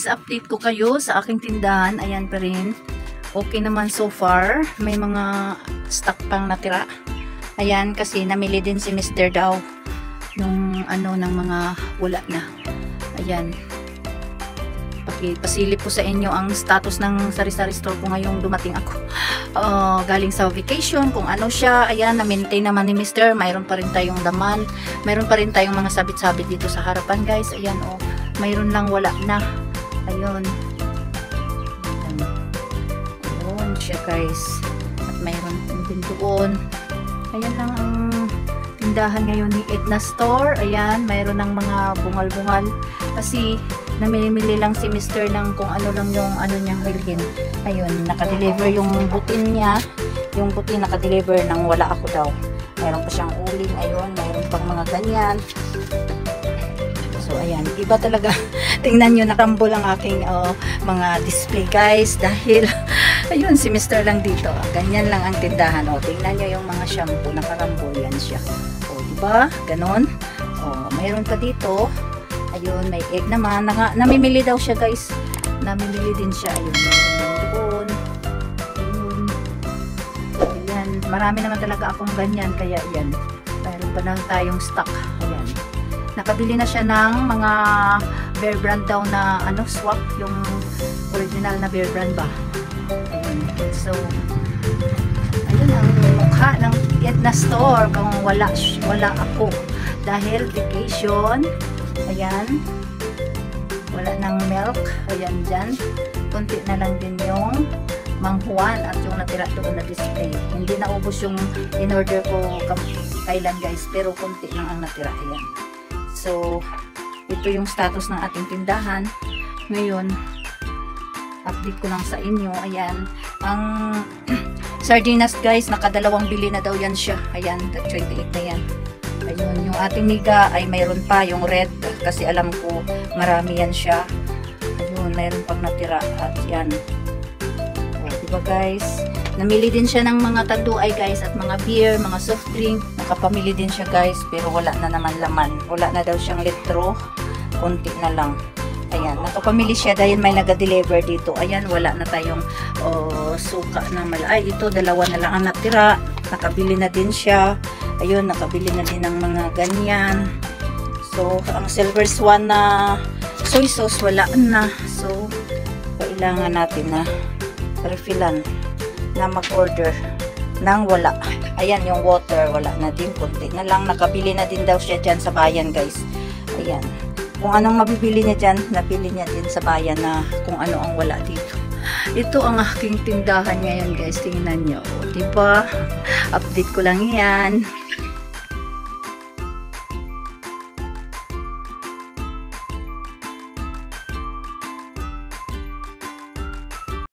guys, update ko kayo sa aking tindahan. Ayan pa rin. Okay naman so far. May mga stock pang natira. Ayan, kasi namili din si Mr. daw yung ano ng mga wala na. Ayan. Pasilip ko sa inyo ang status ng sari-sari store ko ngayong dumating ako. Galing sa vacation, kung ano siya. Ayan, na-maintain naman ni Mr. Mayroon pa rin tayong laman. Mayroon pa rin tayong mga sabit-sabit dito sa harapan, guys. Ayan, oh. Mayroon lang wala na. Ayun. Ayun siya, guys. At mayroon din doon. Ayan lang ang tindahan ngayon ni Edna Store. Ayan, mayroon ng mga bungal-bungal. Kasi namimili lang si Mr. ng kung ano lang yung ano niyang bilhin. Ayun, nakadeliver yung butin niya. Yung butin nakadeliver nang wala ako daw. Mayroon pa siyang uling. Ayun, mayroon pang mga ganyan. So, ayan. Iba talaga. Tingnan nyo, nakambol ang aking mga display, guys. Dahil, ayun, si Mr. lang dito. Ganyan lang ang tindahan. Tingnan nyo yung mga shampoo. Nakarambol yan siya. Diba? Ganon. Mayroon pa dito. Ayun, may egg naman. Namimili daw siya, guys. Namimili din siya. Ayun, doon. Ayun. Ayan. Marami naman talaga akong ganyan. Kaya, yan. Mayroon pa lang tayong stock. Ayan. Nakabili na siya ng mga Bear Brand daw na swap. Yung original na Bear Brand ba. Ayun. So, ayun ang mukha ng Edna Store. Kung wala ako. Dahil vacation. Ayan. Wala ng milk. Ayan dyan. Kunti na lang din yung manghuan at yung natira doon na display. Hindi naubos yung in-order ko kailan, guys. Pero kunti lang ang natira. Ayan. So, ito yung status ng ating tindahan. Ngayon, update ko lang sa inyo. Ayan. Ang sardinas, guys, nakadalawang bili na daw yan siya. Ayan, 28 na yan. Ayun, yung ating miga ay mayroon pa yung red kasi alam ko marami yan siya. Ayun, mayroon pang natira at yan. Diba, guys? Namili din siya ng mga tanduay, guys, at mga beer, mga soft drink. Nakapamili din siya, guys, pero wala na naman laman. Wala na daw siyang litro. Kunti na lang. Ayan, nakapamili siya dahil may nag-deliver dito. Ayan, wala na tayong suka na malay. Ito, dalawa na lang ang natira. Nakabili na din siya. Ayun, nakabili na din ng mga ganyan. So, ang Silver Swan na soy sauce, wala na. So, kailangan natin na refillan na mag-order nang wala. Ayan, yung water, wala na din. Kunti na lang. Nakabili na din daw siya dyan sa bayan, guys. Ayan. Kung anong mabibili niya dyan, nabili niya din sa bayan na kung ano ang wala dito. Ito ang aking tindahan ngayon, guys. Tingnan nyo. Diba? Update ko lang yan.